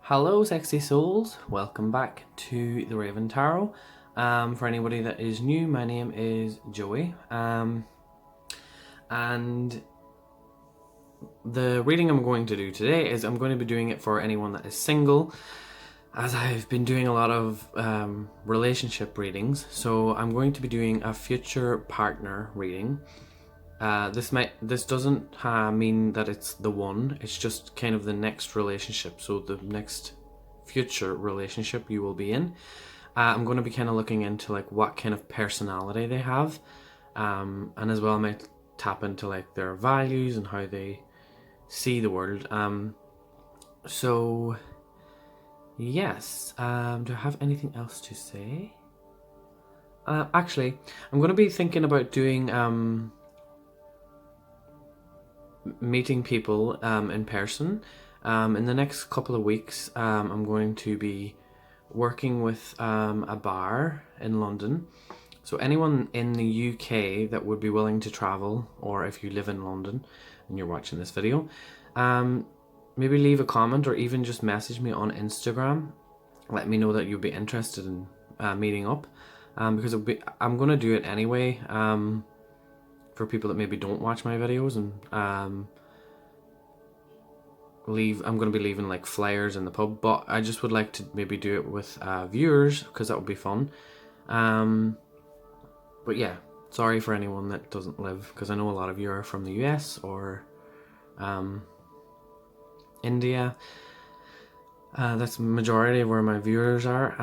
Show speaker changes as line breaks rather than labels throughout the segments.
Hello sexy souls, welcome back to the Raven Tarot. For anybody that is new, my name is Joey, and the reading I'm going to do today is I'm going to be doing it for anyone that is single, as I've been doing a lot of relationship readings. So I'm going to be doing a future partner reading. This doesn't mean that it's the one, it's just kind of the next relationship, so the next future relationship you will be in. I'm going to be kind of looking into like what kind of personality they have, and as well I might tap into like their values and how they see the world. So yes, do I have anything else to say? Actually, I'm going to be thinking about doing meeting people in person. In the next couple of weeks, I'm going to be working with a bar in London. So anyone in the UK that would be willing to travel, or if you live in London and you're watching this video, maybe leave a comment or even just message me on Instagram. Let me know that you'd be interested in meeting up, because I'm going to do it anyway. For people that maybe don't watch my videos, and I'm going to be leaving like flyers in the pub, but I just would like to maybe do it with viewers, because that would be fun. But yeah, sorry for anyone that doesn't live, because I know a lot of you are from the US or India. That's the majority of where my viewers are.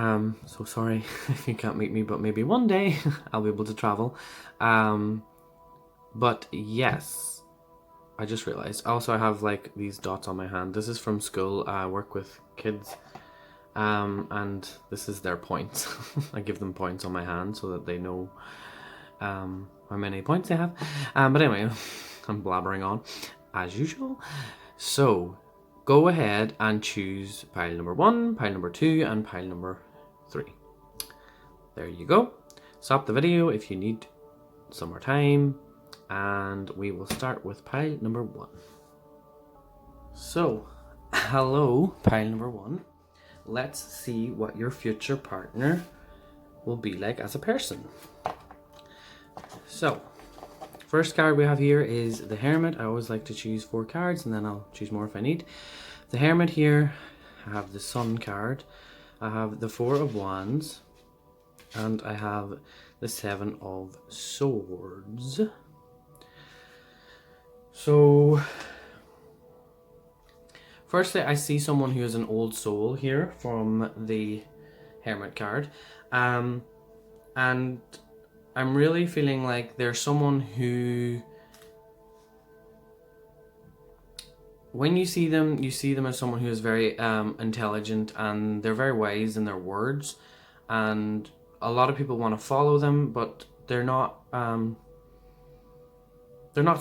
So sorry if you can't meet me, but maybe one day I'll be able to travel. But yes, I just realized. Also, I have like these dots on my hand. This is from school. I work with kids, and this is their points. I give them points on my hand so that they know how many points they have. But anyway, I'm blabbering on as usual. So go ahead and choose pile number 1, pile number 2, and pile number 3. There you go. Stop the video if you need some more time. And we will start with pile number 1. So, hello, pile number 1. Let's see what your future partner will be like as a person. So, first card we have here is the Hermit. I always like to choose 4 cards and then I'll choose more if I need. The Hermit here, I have the Sun card, I have the 4 of Wands, and I have the 7 of Swords. So, firstly, I see someone who is an old soul here from the Hermit card. And I'm really feeling like there's someone who, when you see them as someone who is very intelligent, and they're very wise in their words. And a lot of people want to follow them, but they're not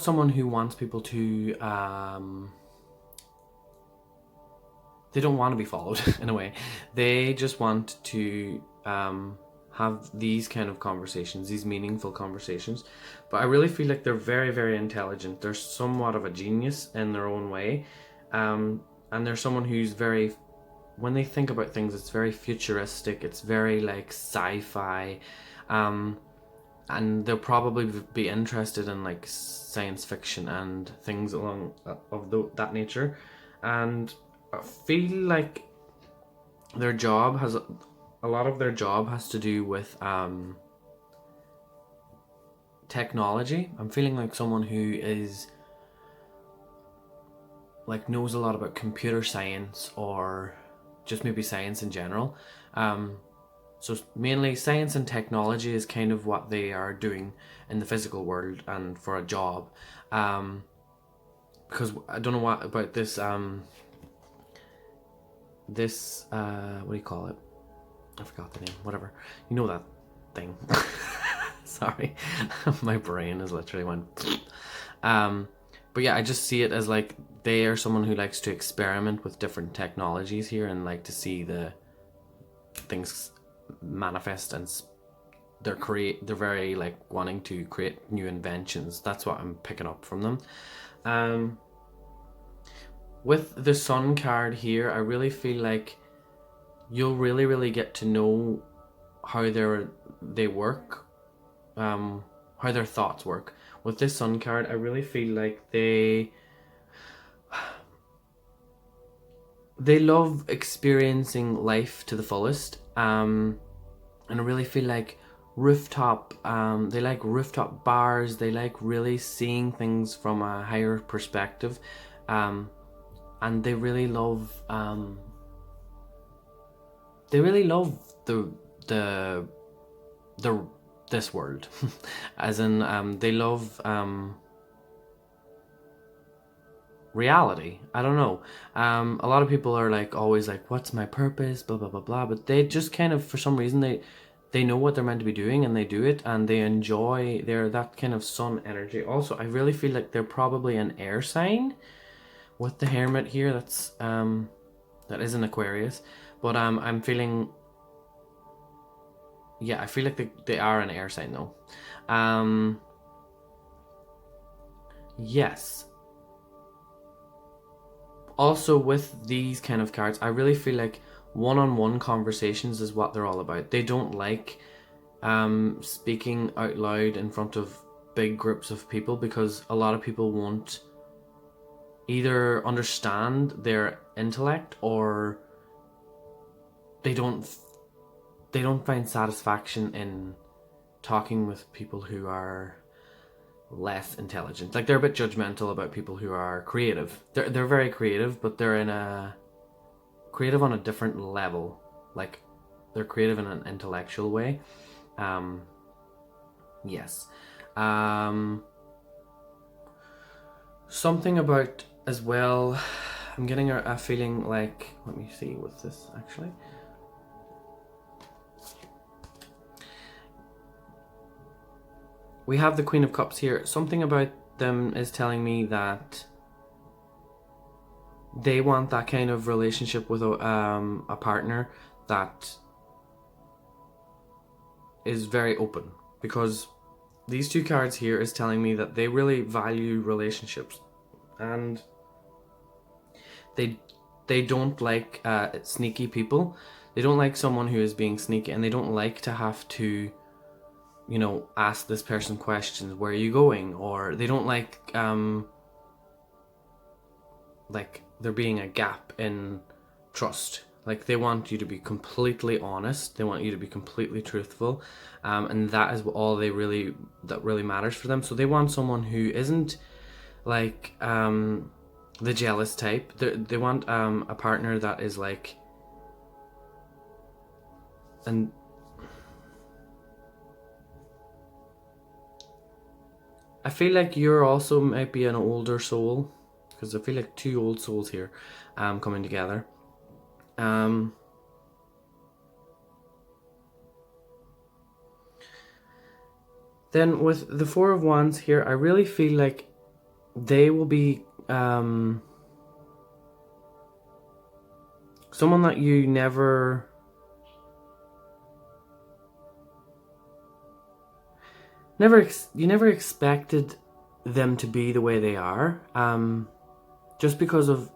someone who wants people to, they don't want to be followed in a way. They just want to have these kind of conversations, these meaningful conversations. But I really feel like they're very, very intelligent. They're somewhat of a genius in their own way. And they're someone who's very, when they think about things, it's very futuristic. It's very like sci-fi. And they'll probably be interested in like science fiction and things along that nature. And I feel like their job has a lot of their job has to do with technology. I'm feeling like someone who is like knows a lot about computer science, or just maybe science in general. So mainly science and technology is kind of what they are doing in the physical world and for a job. Because I don't know what about this, what do you call it? I forgot the name, whatever. You know that thing. Sorry, my brain has literally went. But yeah, I just see it as like they are someone who likes to experiment with different technologies here and like to see the things manifest, and they're very like wanting to create new inventions. That's what I'm picking up from them. with the Sun card here, I really feel like you'll really get to know how they work, how their thoughts work. With this Sun card, I really feel like they love experiencing life to the fullest, and I really feel like they like rooftop bars. They like really seeing things from a higher perspective, and they really love the the this world, as in they love reality. I don't know. A lot of people are like always like, what's my purpose, blah blah blah blah, but they just kind of, for some reason, they know what they're meant to be doing and they do it, and they enjoy that kind of Sun energy. Also, I really feel like they're probably an air sign with the Hermit here. That is an Aquarius, but I'm feeling, yeah, I feel like they are an air sign though. Yes. Also, with these kind of cards, I really feel like one-on-one conversations is what they're all about. They don't like speaking out loud in front of big groups of people, because a lot of people won't either understand their intellect, or they don't find satisfaction in talking with people who are less intelligent. Like, they're a bit judgmental about people who are creative. They're very creative, but they're creative on a different level. Like, they're creative in an intellectual way. Yes. Something about as well, I'm getting a feeling like, let me see what's this actually. We have the Queen of Cups here. Something about them is telling me that they want that kind of relationship with a partner that is very open, because these two cards here is telling me that they really value relationships, and they don't like sneaky people. They don't like someone who is being sneaky, and they don't like to have to, you know, ask this person questions, where are you going? Or they don't like there being a gap in trust. Like, they want you to be completely honest. They want you to be completely truthful, and that is all that really matters for them. So they want someone who isn't like the jealous type. They want a partner that is like, and I feel like you're also might be an older soul, because I feel like two old souls here coming together. Then with the Four of Wands here, I really feel like they will be someone that you never expected them to be the way they are, just because of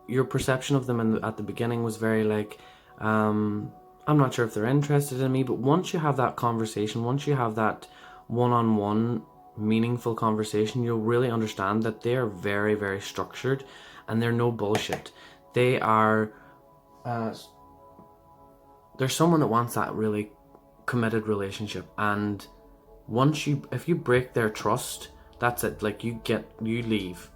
your perception of them at the beginning was very like, I'm not sure if they're interested in me. But once you have that conversation, once you have that one-on-one meaningful conversation, you'll really understand that they are very, very structured, and they're no bullshit. They are there's someone that wants that really committed relationship, and if you break their trust, that's it. Like, you leave,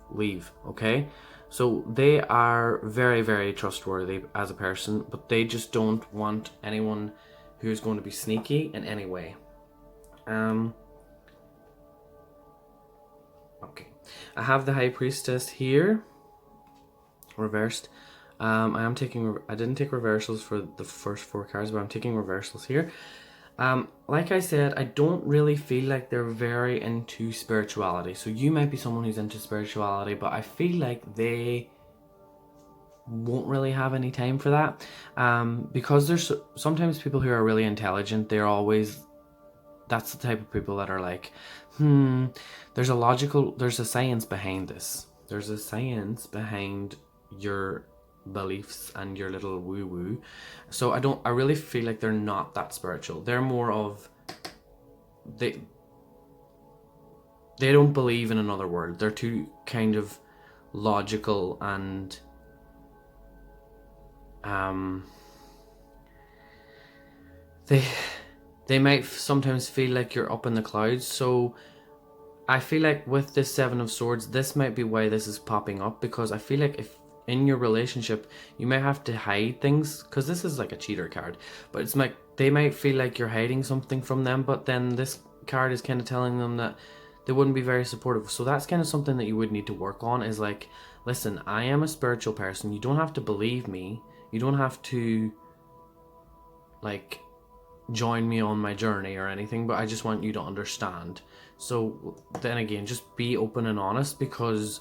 okay? So they are very, very trustworthy as a person, but they just don't want anyone who's going to be sneaky in any way. Okay, I have the High Priestess here, reversed. I didn't take reversals for the first four cards, but I'm taking reversals here. Like I said, I don't really feel like they're very into spirituality. So you might be someone who's into spirituality, but I feel like they won't really have any time for that. Because there's sometimes people who are really intelligent, that's the type of people that are like, there's a science behind this. There's a science behind your beliefs and your little woo woo. So I really feel like they're not that spiritual. They're more of, they don't believe in another world. They're too kind of logical and they might sometimes feel like you're up in the clouds. So I feel like with this Seven of Swords, this might be why this is popping up, because I feel like if in your relationship you might have to hide things, because this is like a cheater card, but it's like they might feel like you're hiding something from them, but then this card is kind of telling them that they wouldn't be very supportive. So that's kind of something that you would need to work on, is like, listen, I am a spiritual person. You don't have to believe me. You don't have to like join me on my journey or anything, but I just want you to understand. So then again, just be open and honest, because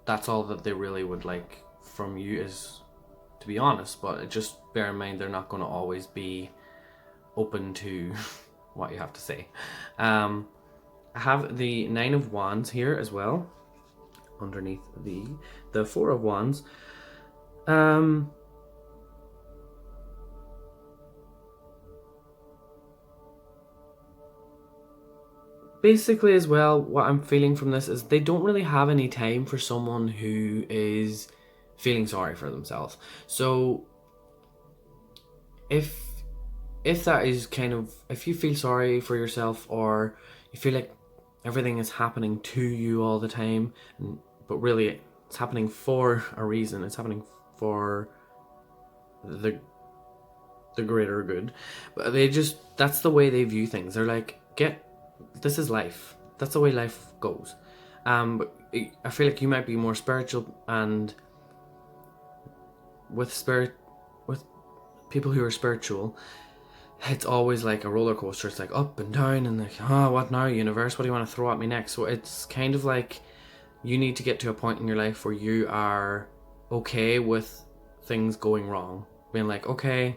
that's all that they really would like from you, is to be honest. But just bear in mind, they're not going to always be open to what you have to say. I have the Nine of Wands here as well, underneath the Four of Wands. Basically, as well, what I'm feeling from this is they don't really have any time for someone who is feeling sorry for themselves. So if that is kind of, if you feel sorry for yourself, or you feel like everything is happening to you all the time, but really it's happening for a reason, it's happening for the greater good, but that's the way they view things. They're like, this is life. That's the way life goes. But I feel like you might be more spiritual, and with people who are spiritual, it's always like a roller coaster. It's like up and down, and like, oh, what now, universe? What do you want to throw at me next? So it's kind of like you need to get to a point in your life where you are okay with things going wrong, being like, okay,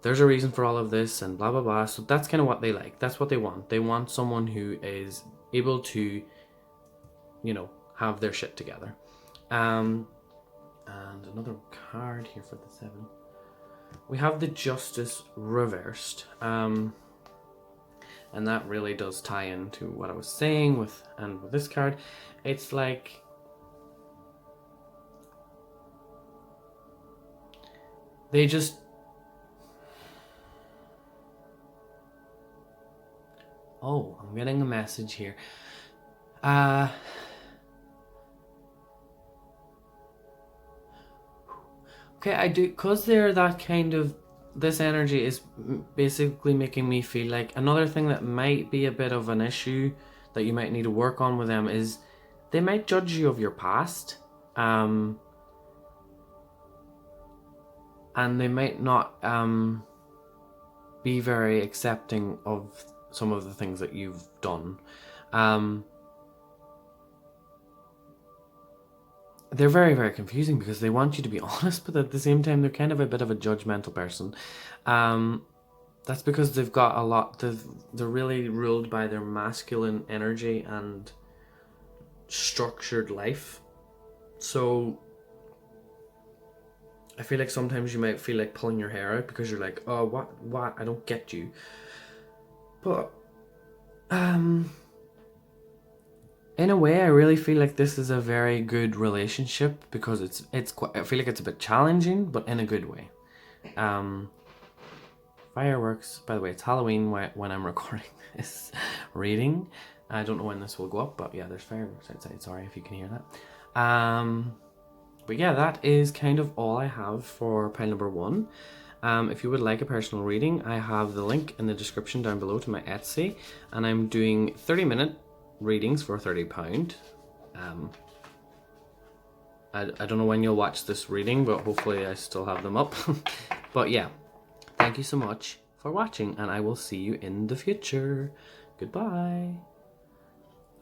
there's a reason for all of this, and blah blah blah. So that's kind of what they like. That's what they want. They want someone who is able to, have their shit together. And another card here for the Seven. We have the Justice reversed. And that really does tie into what I was saying with this card. It's like they just, oh, I'm getting a message here. Okay, I do, because they're that kind of, this energy is basically making me feel like another thing that might be a bit of an issue that you might need to work on with them is they might judge you of your past. And they might not be very accepting of some of the things that you've done. They're very, very confusing, because they want you to be honest, but at the same time they're kind of a bit of a judgmental person. That's because they've got a lot, they're really ruled by their masculine energy and structured life. So I feel like sometimes you might feel like pulling your hair out, because you're like, oh, what, I don't get you. But in a way, I really feel like this is a very good relationship, because it's quite, I feel like it's a bit challenging, but in a good way. Fireworks. By the way, it's Halloween when I'm recording this reading. I don't know when this will go up, but yeah, there's fireworks outside. Sorry if you can hear that. But yeah, that is kind of all I have for pile number 1. If you would like a personal reading, I have the link in the description down below to my Etsy, and I'm doing 30-minute readings for £30. I don't know when you'll watch this reading, but hopefully I still have them up. But yeah, thank you so much for watching, and I will see you in the future. Goodbye.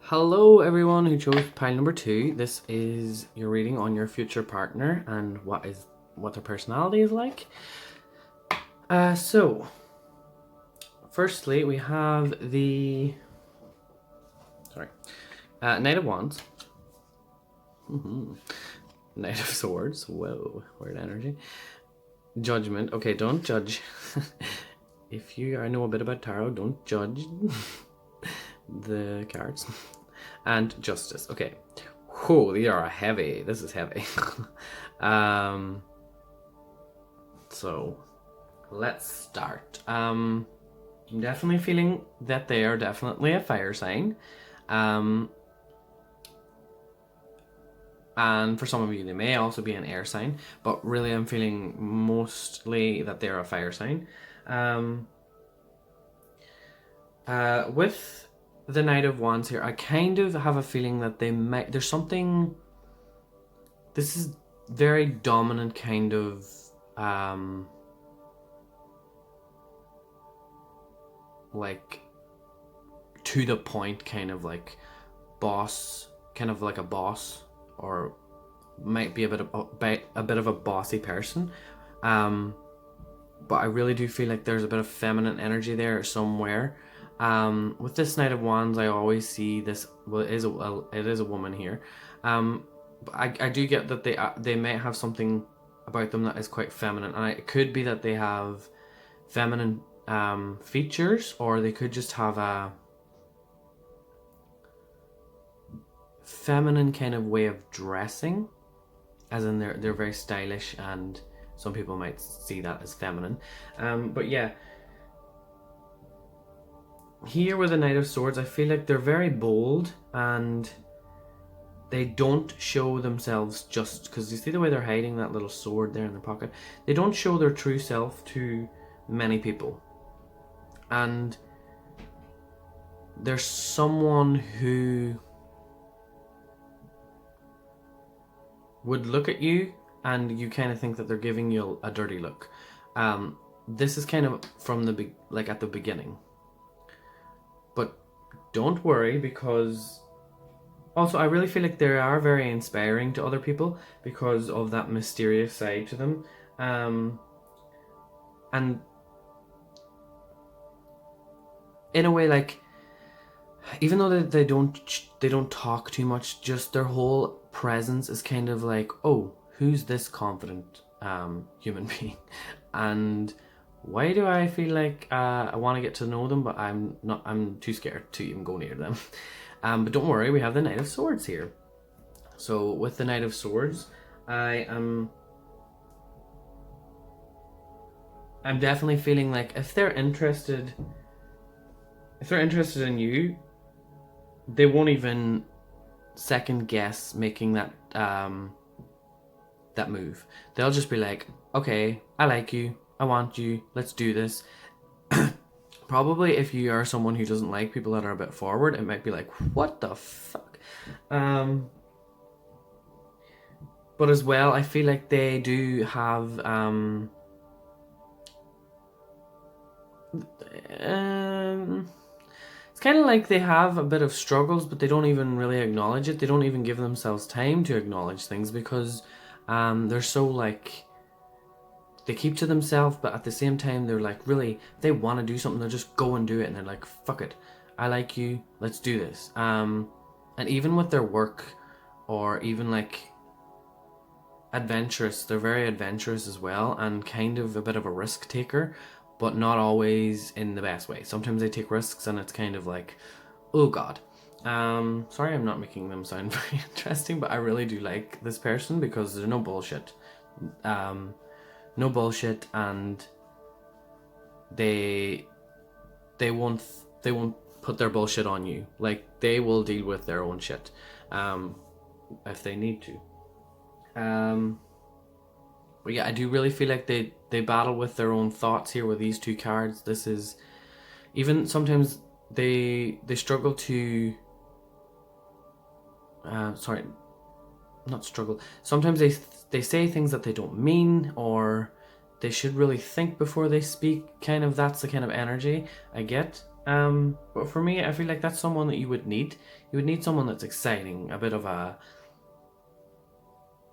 Hello everyone who chose pile number 2. This is your reading on your future partner and what their personality is like. So firstly we have the Knight of Wands, Knight of Swords. Whoa, weird energy. Judgment. Okay, don't judge. If you know a bit about tarot, don't judge the cards. And Justice. Okay. Whoa, these are heavy. This is heavy. So let's start. I'm definitely feeling that they are definitely a fire sign. And for some of you, they may also be an air sign, but really I'm feeling mostly that they're a fire sign. With the Knight of Wands here, I kind of have a feeling that there's something, this is very dominant kind of, like, to the point kind of like boss, kind of like a boss, or might be a bit of a bossy person, but I really do feel like there's a bit of feminine energy there somewhere. With this Knight of Wands, I always see this. Well, it is a woman here. But I do get that they may have something about them that is quite feminine, and it could be that they have feminine features, or they could just have a feminine kind of way of dressing, as in they're very stylish, and some people might see that as feminine. But yeah, here with the Knight of Swords, I feel like they're very bold, and they don't show themselves, just because you see the way they're hiding that little sword there in their pocket. They don't show their true self to many people, and there's someone who would look at you and you kind of think that they're giving you a dirty look. This is kind of from at the beginning, but don't worry, because also I really feel like they are very inspiring to other people because of that mysterious side to them, and in a way, like, even though they don't talk too much, just their whole presence is kind of like, oh, who's this confident human being, and why do I feel like I want to get to know them, but I'm too scared to even go near them. But don't worry, we have the Knight of Swords here. So with the Knight of Swords, I'm definitely feeling like if they're interested in you, they won't even second guess making that move. They'll just be like, okay, I like you, I want you, let's do this. Probably if you are someone who doesn't like people that are a bit forward, it might be like, what the fuck? But as well, I feel like they do have it's kind of like they have a bit of struggles, but they don't even really acknowledge it. They don't even give themselves time to acknowledge things, because they're so like, they keep to themselves, but at the same time they're like, really, if they want to do something, they'll just go and do it, and they're like, fuck it, I like you, let's do this. And even with their work, or even like adventurous, they're very adventurous as well, and kind of a bit of a risk taker, but not always in the best way. Sometimes they take risks and it's kind of like, oh god. Sorry I'm not making them sound very interesting, but I really do like this person because there's no bullshit. No bullshit, and they won't put their bullshit on you. Like, they will deal with their own shit if they need to. But yeah, I do really feel like they battle with their own thoughts here with these two cards. This is, even sometimes they struggle to sorry, not struggle. Sometimes they say things that they don't mean, or they should really think before they speak. Kind of, that's the kind of energy I get. But for me, I feel like that's someone that you would need. You would need someone that's exciting, a bit of a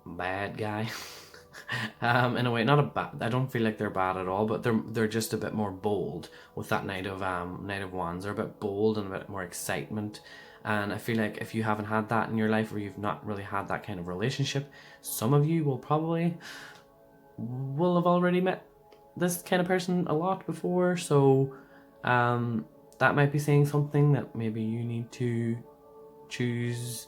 bad guy. In a way, not a bad. I don't feel like they're bad at all, but they're just a bit more bold with that Knight of Wands. They're a bit bold and a bit more excitement. And I feel like if you haven't had that in your life, or you've not really had that kind of relationship, some of you will have already met this kind of person a lot before. So that might be saying something, that maybe you need to choose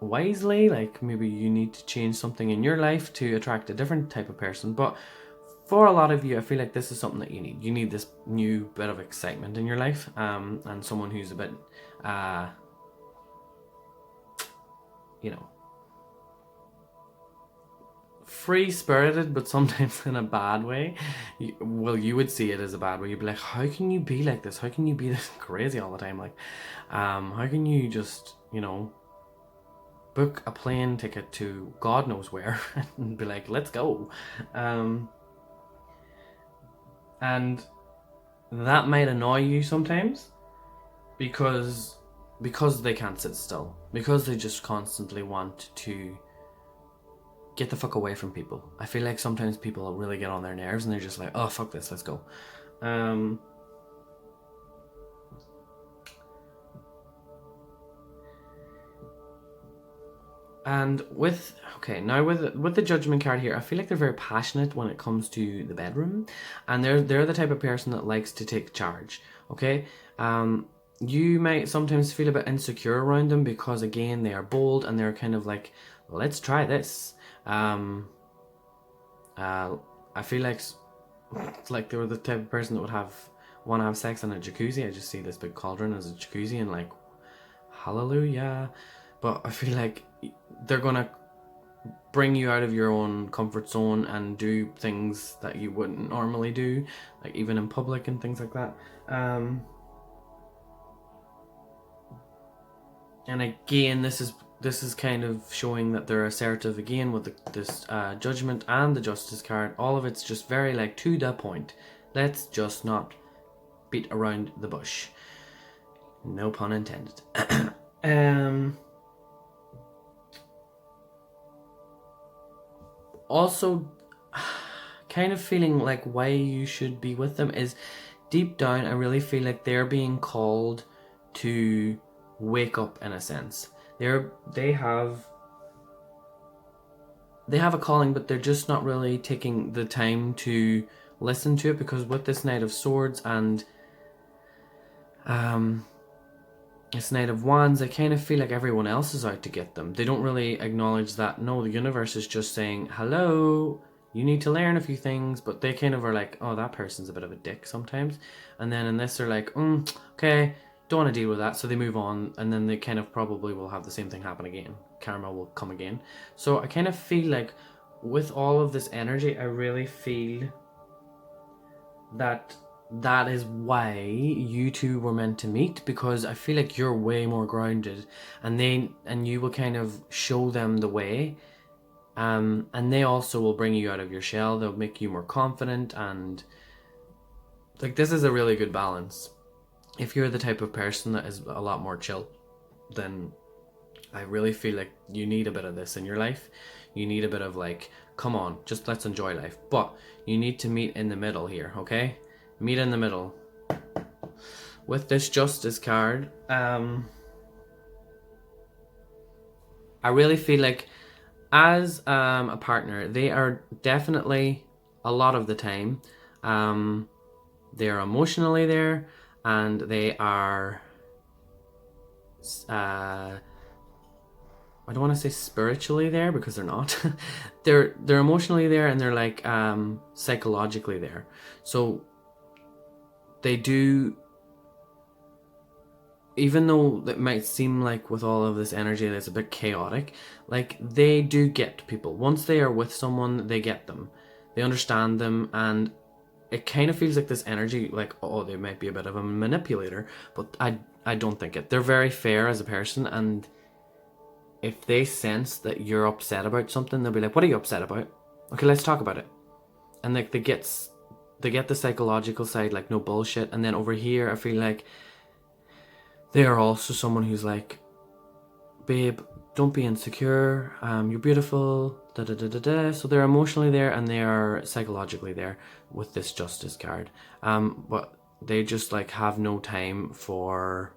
wisely. Like maybe you need to change something in your life to attract a different type of person. But for a lot of you, I feel like this is something that you need. You need this new bit of excitement in your life, and someone who's a bit, free-spirited, but sometimes in a bad way. You would see it as a bad way. You'd be like, how can you be like this? How can you be this crazy all the time? Like, how can you just, book a plane ticket to God knows where and be like, let's go. And that might annoy you sometimes because they can't sit still, because they just constantly want to get the fuck away from people. I feel like sometimes people really get on their nerves and they're just like, oh, fuck this, let's go. And with the Judgment card here, I feel like they're very passionate when it comes to the bedroom, and they're the type of person that likes to take charge. Okay, you might sometimes feel a bit insecure around them because, again, they are bold and they're kind of like, let's try this. I feel like they were the type of person that would want to have sex in a jacuzzi. I just see this big cauldron as a jacuzzi and like, hallelujah. But I feel like they're gonna bring you out of your own comfort zone and do things that you wouldn't normally do, like even in public and things like that. And again, this is kind of showing that they're assertive again with this Judgment and the Justice card. All of it's just very like to the point. Let's just not beat around the bush. No pun intended. Also, kind of feeling like why you should be with them is, deep down, I really feel like they're being called to wake up in a sense. They have a calling, but they're just not really taking the time to listen to it, because with this Knight of Swords and this Knight of Wands, I kind of feel like everyone else is out to get them. They don't really acknowledge that, no, the universe is just saying, hello, you need to learn a few things, but they kind of are like, oh, that person's a bit of a dick sometimes. And then in this, they're like, okay, don't want to deal with that, so they move on, and then they kind of probably will have the same thing happen again. Karma will come again. So I kind of feel like with all of this energy, I really feel that is why you two were meant to meet, because I feel like you're way more grounded, and you will kind of show them the way, and they also will bring you out of your shell. They'll make you more confident, and like, this is a really good balance. If you're the type of person that is a lot more chill, then I really feel like you need a bit of this in your life. You need a bit of like, come on, just let's enjoy life. But you need to meet in the middle here, okay? Meet in the middle. With this Justice card, I really feel like as a partner, they are definitely, a lot of the time, they are emotionally there, and they are, I don't want to say spiritually there, because they're not. they're emotionally there, and they're like psychologically there. So they do, even though it might seem like with all of this energy that's a bit chaotic, like, they do get people. Once they are with someone, they get them. They understand them, and it kind of feels like this energy, like, oh, they might be a bit of a manipulator, but I don't think it. They're very fair as a person, and if they sense that you're upset about something, they'll be like, what are you upset about? Okay, let's talk about it. And like, they get the psychological side, like, no bullshit. And then over here, I feel like they are also someone who's like, babe, don't be insecure, you're beautiful, da da da da da. So they're emotionally there, and they are psychologically there with this Justice card. But they just like have no time for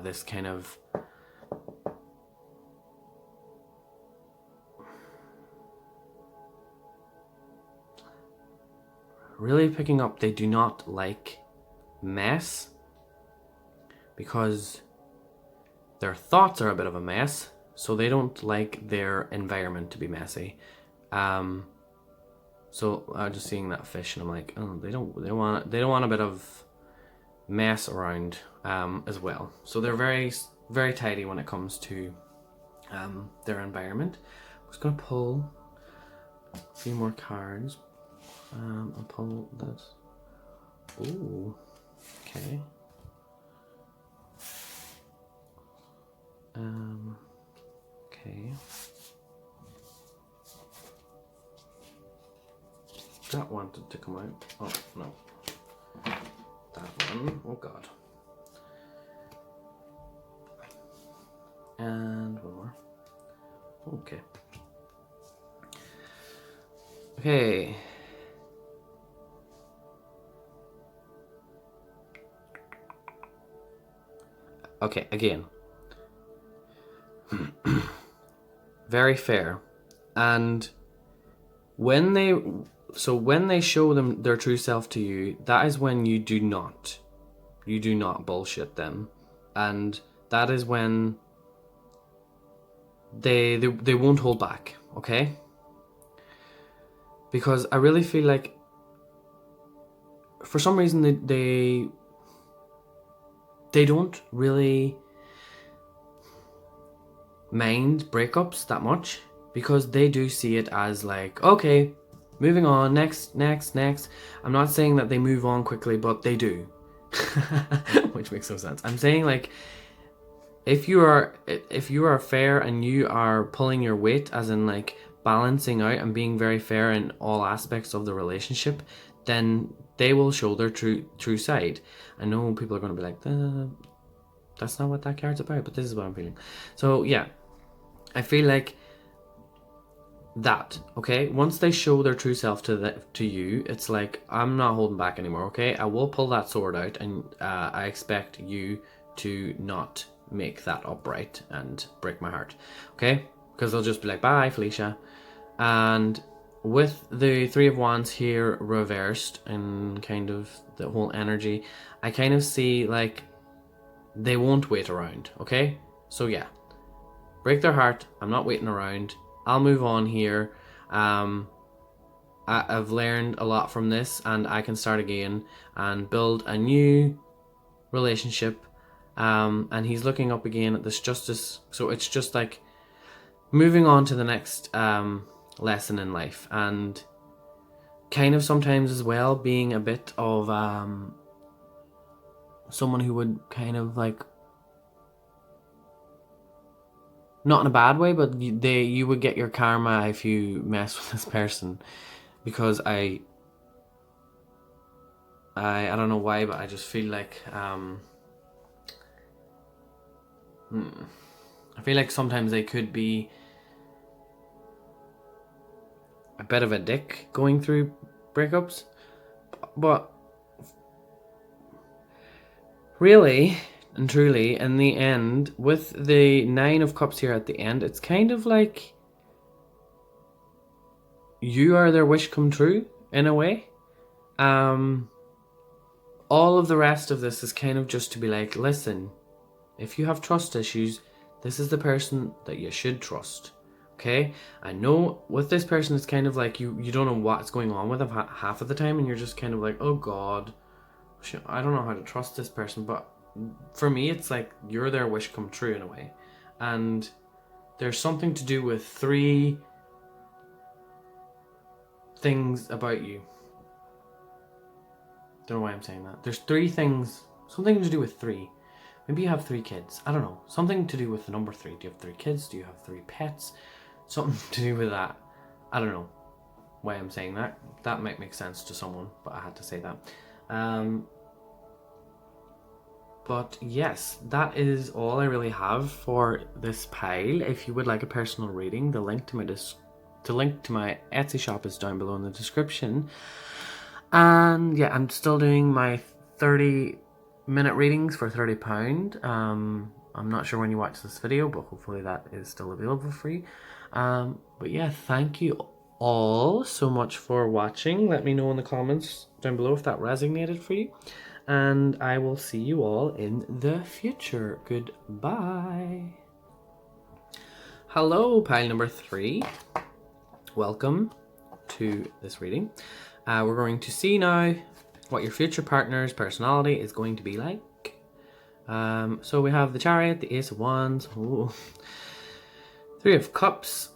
this kind of really picking up, they do not like mess because their thoughts are a bit of a mess, so they don't like their environment to be messy. So I'm just seeing that fish and I'm like, oh, they don't want a bit of mess around as well. So they're very, very tidy when it comes to their environment. I'm just gonna pull a few more cards. I'll pull this. Ooh, okay. Okay. That wanted to come out. Oh no. That one. Oh god. And one more. Okay. Okay. Okay, again. Very fair. And when they show them their true self to you, that is when you do not bullshit them. And that is when they won't hold back, okay? Because I really feel like for some reason they don't really mind breakups that much, because they do see it as like, okay, moving on, next. I'm not saying that they move on quickly, but they do. Which makes no sense. I'm saying like if you are fair and you are pulling your weight, as in like balancing out and being very fair in all aspects of the relationship, then they will show their true side. I know people are going to be like, that's not what that card's about, but this is what I'm feeling. So yeah, I feel like that, okay, once they show their true self to you, it's like, I'm not holding back anymore, okay? I will pull that sword out, and I expect you to not make that upright and break my heart, okay? Because they'll just be like, bye Felicia. And with the Three of Wands here reversed and kind of the whole energy, I kind of see like they won't wait around, okay? So yeah, break their heart. I'm not waiting around. I'll move on here. I've learned a lot from this, and I can start again and build a new relationship. And he's looking up again at this Justice. So it's just like moving on to the next lesson in life, and kind of sometimes as well being a bit of someone who would kind of like, not in a bad way, but you would get your karma if you mess with this person. Because I don't know why, but I just feel like I feel like sometimes they could be a bit of a dick going through breakups, but really and truly, in the end, with the Nine of Cups here at the end, it's kind of like you are their wish come true, in a way. All of the rest of this is kind of just to be like, listen, if you have trust issues, this is the person that you should trust, okay? I know with this person, it's kind of like you don't know what's going on with them half of the time, and you're just kind of like, oh God, I don't know how to trust this person. But for me, it's like you're their wish come true in a way. And there's something to do with 3 things about you. Don't know why I'm saying that. There's 3 things, something to do with 3. Maybe you have 3 kids. I don't know. Something to do with the number 3. Do you have 3 kids? Do you have 3 pets? Something to do with that. I don't know why I'm saying that. That might make sense to someone, but I had to say that. But yes, that is all I really have for this pile. If you would like a personal reading, the link to my Etsy shop is down below in the description. And yeah, I'm still doing my 30 30-minute readings for £30. I'm not sure when you watch this video, but hopefully that is still available for you. But yeah, thank you all so much for watching. Let me know in the comments down below if that resonated for you. And I will see you all in the future. Goodbye. Hello, pile number 3. Welcome to this reading. We're going to see now what your future partner's personality is going to be like. So we have the Chariot, the Ace of Wands, ooh, 3 of Cups,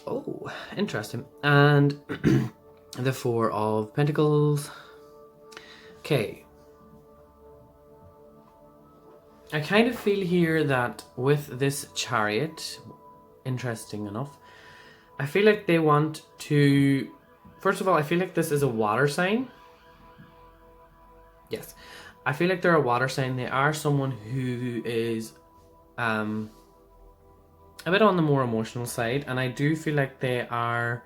oh, interesting, and the 4 of Pentacles. Okay. I kind of feel here that with this Chariot, interesting enough, I feel like they want to, first of all, I feel like this is a water sign. Yes. I feel like they're a water sign. They are someone who is a bit on the more emotional side, and I do feel like they have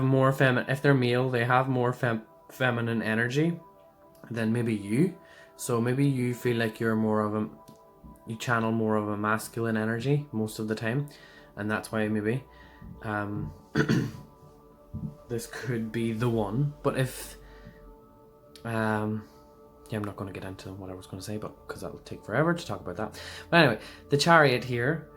more feminine, if they're male, they have more feminine energy than maybe you. So maybe you feel like you're more of a, you channel more of a masculine energy most of the time, and that's why maybe this could be the one. But if yeah, I'm not going to get into what I was going to say, but because that'll take forever to talk about that. But anyway, the Chariot here,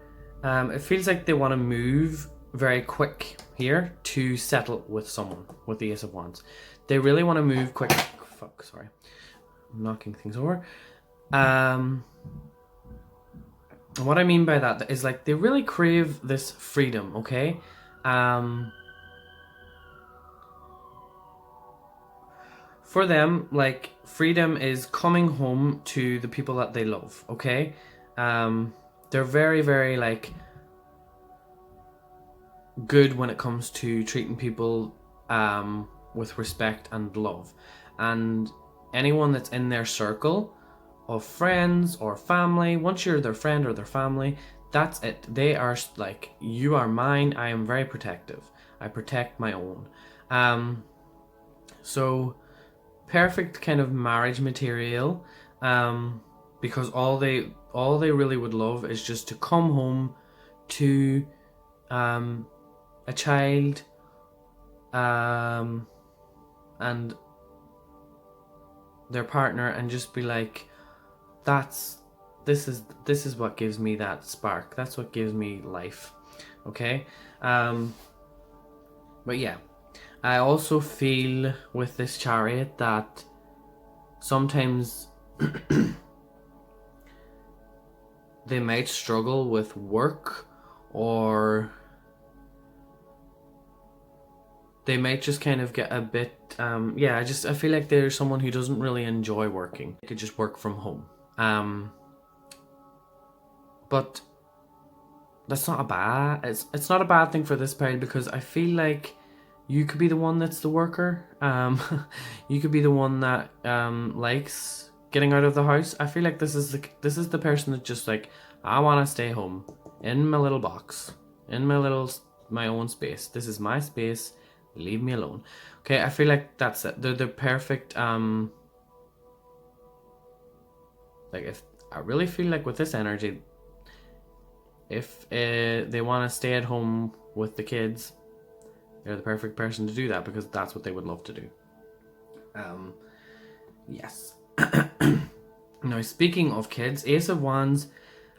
it feels like they want to move very quick here to settle with someone with the Ace of Wands. They really want to move quick. Fuck, sorry. I'm knocking things over. What I mean by that is like they really crave this freedom, okay? For them, like, freedom is coming home to the people that they love, okay? They're very, very, like, good when it comes to treating people with respect and love. And anyone that's in their circle of friends or family, once you're their friend or their family, that's it. They are like, you are mine, I am very protective. I protect my own. So perfect kind of marriage material, because all they really would love is just to come home to a child, and their partner, and just be like, this is what gives me that spark, that's what gives me life, okay? But yeah, I also feel with this Chariot that sometimes they might struggle with work, or they might just kind of get a bit, yeah, I feel like they're someone who doesn't really enjoy working. They could just work from home. But that's not a bad, it's not a bad thing for this pile, because I feel like you could be the one that's the worker. You could be the one that likes getting out of the house. I feel like this is the person that just like, I want to stay home in my little box, in my own space. This is my space. Leave me alone. Okay, I feel like that's it. They're the perfect. Like, if I really feel like with this energy, if they want to stay at home with the kids, they're the perfect person to do that, because that's what they would love to do. Yes. Now, speaking of kids, Ace of Wands,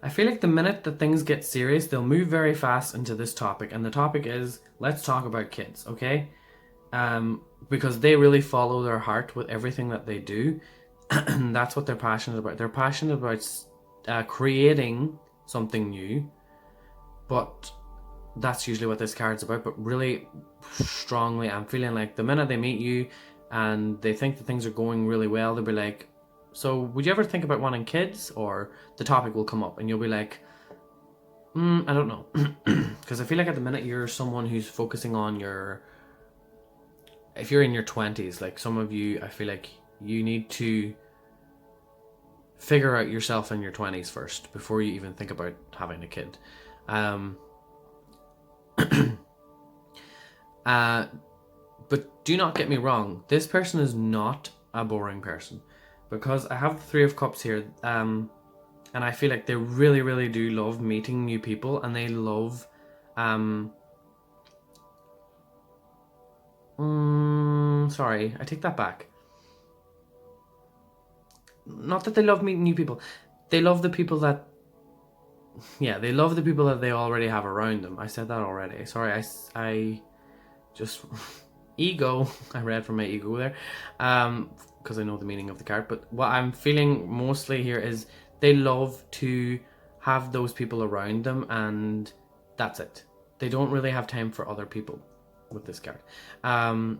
I feel like the minute that things get serious, they'll move very fast into this topic, and the topic is, let's talk about kids, okay? Because they really follow their heart with everything that they do, and that's what they're passionate about. They're passionate about creating something new, but that's usually what this card's about. But really strongly, I'm feeling like the minute they meet you and they think that things are going really well, they'll be like, so would you ever think about wanting kids? Or the topic will come up and you'll be like, I don't know. Because I feel like at the minute you're someone who's focusing on if you're in your 20s, like some of you, I feel like you need to figure out yourself in your 20s first before you even think about having a kid. But do not get me wrong, this person is not a boring person, because I have the Three of Cups here, and I feel like they really, really do love meeting new people, and they love, sorry, I take that back. Not that they love meeting new people, they love the people that, they love the people that they already have around them. I said that already. Sorry, I just ego. I read from my ego there, because I know the meaning of the card. But what I'm feeling mostly here is they love to have those people around them, and that's it. They don't really have time for other people with this card, and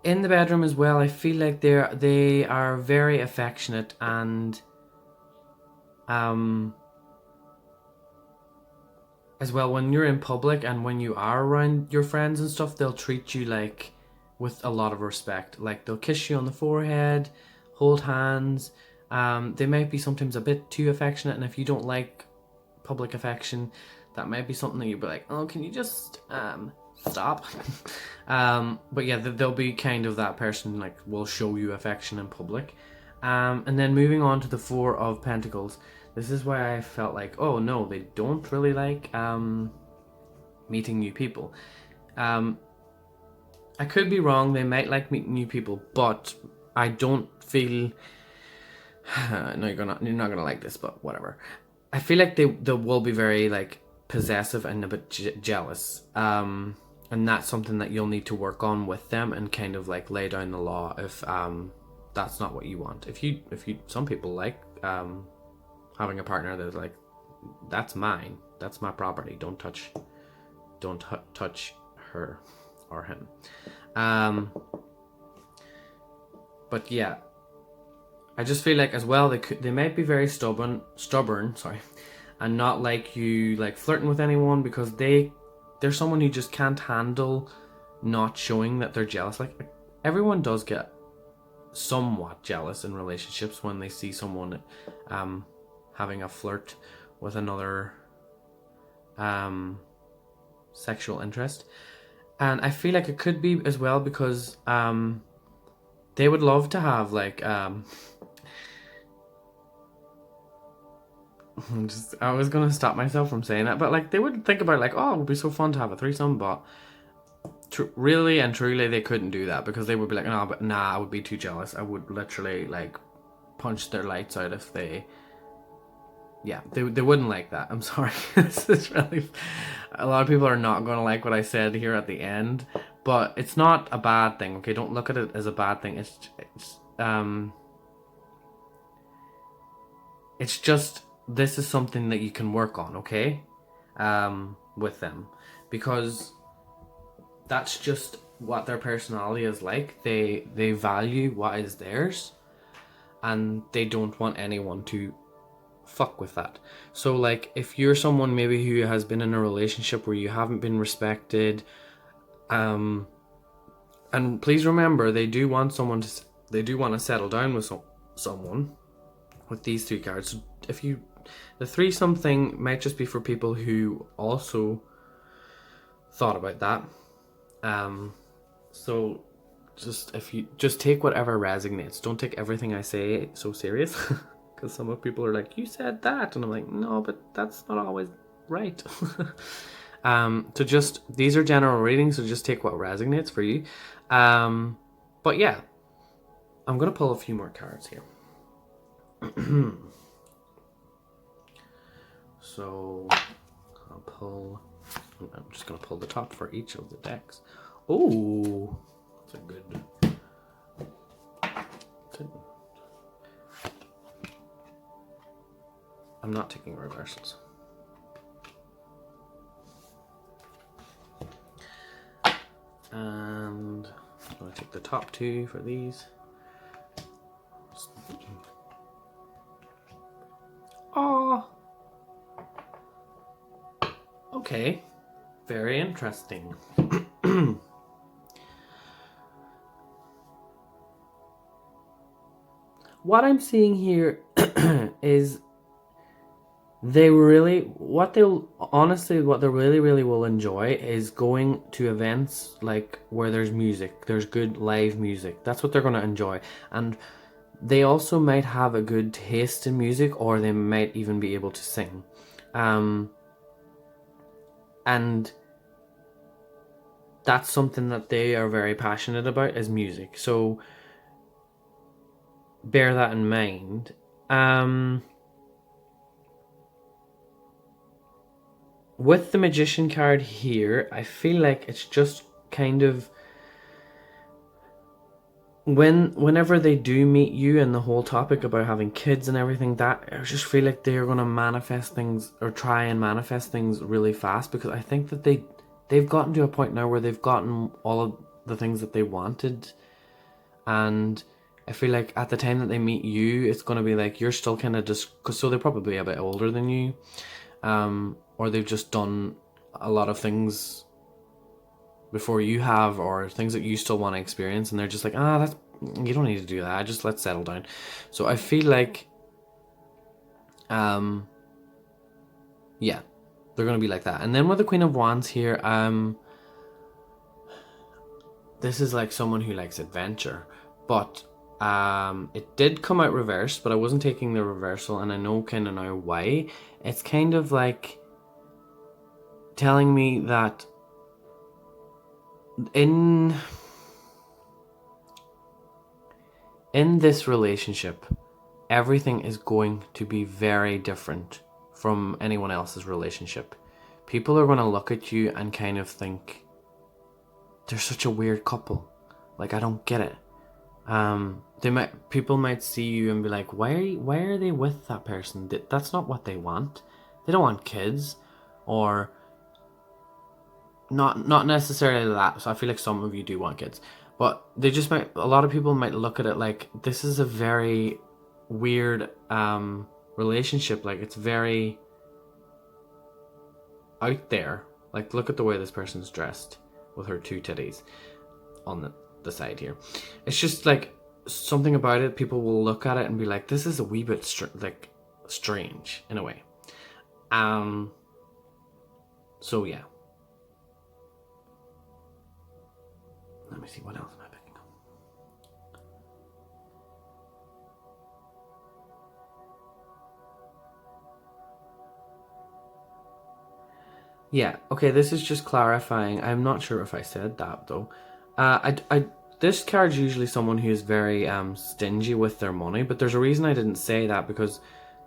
in the bedroom as well, I feel like they are very affectionate, and as well, when you're in public and when you are around your friends and stuff, they'll treat you like with a lot of respect. Like they'll kiss you on the forehead, hold hands. They might be sometimes a bit too affectionate, and if you don't like public affection, that might be something that you'd be like, oh, can you just stop? But yeah, they'll be kind of that person, like will show you affection in public. And then moving on to the Four of Pentacles. This is why I felt like, oh no, they don't really like meeting new people. I could be wrong, they might like meeting new people, but I don't feel... no, you're not gonna like this, but whatever. I feel like they will be very like possessive and a bit jealous. And that's something that you'll need to work on with them, and kind of like lay down the law if that's not what you want. If you some people like having a partner that's like, that's mine, that's my property, don't touch her or him. But yeah, I just feel like as well they might be very stubborn, sorry, and not like you like flirting with anyone, because they're someone who just can't handle not showing that they're jealous. Like everyone does get somewhat jealous in relationships when they see someone having a flirt with another sexual interest. And I feel like it could be as well because they would love to have like I was gonna stop myself from saying that, but like they would think about like, oh, it would be so fun to have a threesome, but really and truly they couldn't do that, because they would be like, no, but nah, I would be too jealous. I would literally like punch their lights out if they... Yeah, they wouldn't like that. I'm sorry. This is really... A lot of people are not going to like what I said here at the end, but it's not a bad thing, okay? Don't look at it as a bad thing. It's just, this is something that you can work on, okay? With them, because that's just what their personality is like. They value what is theirs, and they don't want anyone to fuck with that. So like if you're someone maybe who has been in a relationship where you haven't been respected, and please remember, they do want to settle down with someone with these three cards. So if the threesome thing might just be for people who also thought about that. So if you just take whatever resonates. Don't take everything I say so serious. Because some of people are like, you said that, and I'm like, no, but that's not always right. So just, these are general readings, so just take what resonates for you. But yeah, I'm gonna pull a few more cards here. So I'm just gonna pull the top for each of the decks. Oh, that's a good... I'm not taking reversals. And I'm going to take the top two for these. Oh, okay. Very interesting. What I'm seeing here is what they really, really will enjoy is going to events like where there's music, there's good live music. That's what they're going to enjoy. And they also might have a good taste in music, or they might even be able to sing. And that's something that they are very passionate about, is music. So bear that in mind. With the Magician card here, I feel like it's just kind of whenever they do meet you, and the whole topic about having kids and everything, that I just feel like they're gonna manifest things, or try and manifest things really fast, because I think that they've gotten to a point now where they've gotten all of the things that they wanted, and I feel like at the time that they meet you, it's gonna be like you're still kind of so they're probably a bit older than you, or they've just done a lot of things before you have, or things that you still want to experience, and they're just like, that's, you don't need to do that, just let's settle down. So I feel like yeah, they're gonna be like that. And then with the Queen of Wands here, this is like someone who likes adventure, but it did come out reversed, but I wasn't taking the reversal, and I know kind of now why. It's kind of like telling me that in this relationship, everything is going to be very different from anyone else's relationship. People are going to look at you and kind of think, they're such a weird couple. Like, I don't get it. People might see you and be like, why are they with that person? That's not what they want. They don't want kids, or not necessarily that. So I feel like some of you do want kids, but they just might. A lot of people might look at it like, this is a very weird relationship. Like, it's very out there. Like, look at the way this person's dressed with her two titties on the side here. It's just like something about it. People will look at it and be like, this is a wee bit strange in a way. So yeah. Let me see, what else am I picking up? Yeah, okay, this is just clarifying. I'm not sure if I said that though. This card's usually someone who is very stingy with their money, but there's a reason I didn't say that, because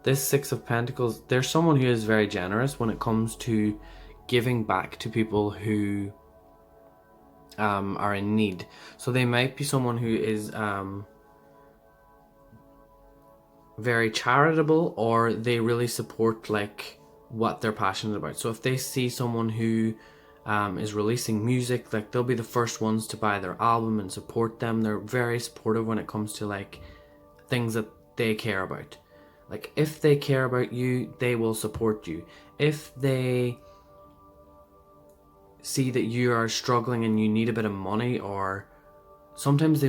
this Six of Pentacles, there's someone who is very generous when it comes to giving back to people who are in need. So they might be someone who is very charitable, or they really support like what they're passionate about. So if they see someone who is releasing music, like, they'll be the first ones to buy their album and support them. They're very supportive when it comes to like things that they care about. Like, if they care about you, they will support you. If they see that you are struggling and you need a bit of money, or sometimes they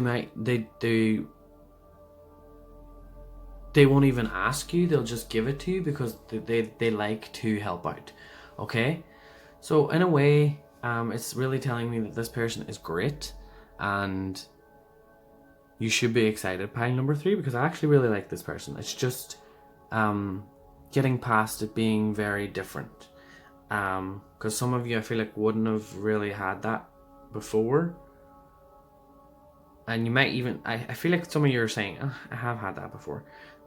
won't even ask you, they'll just give it to you because they like to help out. Okay, so in a way, it's really telling me that this person is great, and you should be excited, pile number 3, because I actually really like this person. It's just getting past it being very different, because some of you, I feel like, wouldn't have really had that before, and you might even, I feel like some of you are saying, I have had that before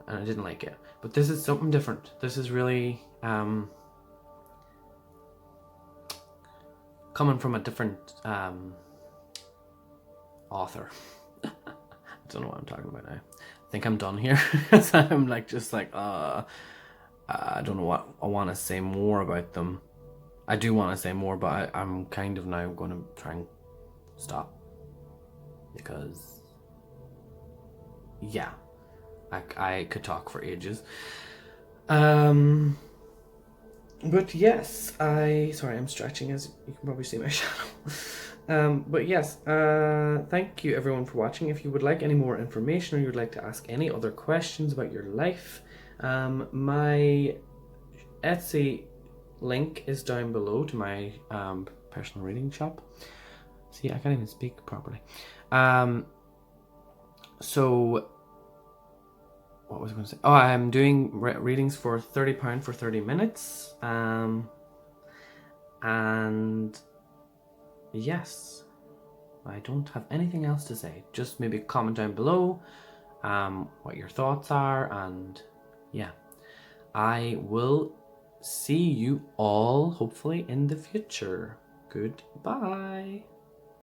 and I didn't like it, but this is something different. This is really coming from a different author. I don't know what I'm talking about now. I think I'm done here. I'm like, just like, I don't know what I want to say more about them. I do want to say more, but I'm kind of now going to try and stop, because yeah, I could talk for ages. But yes, sorry, I'm stretching, as you can probably see my shadow. But yes, thank you everyone for watching. If you would like any more information, or you would like to ask any other questions about your life, my Etsy link is down below to my personal reading shop. See, I can't even speak properly. So, what was I going to say? Oh, I'm doing readings for £30 for 30 minutes. And yes, I don't have anything else to say. Just maybe comment down below what your thoughts are, and yeah, I will see you all hopefully in the future. Goodbye.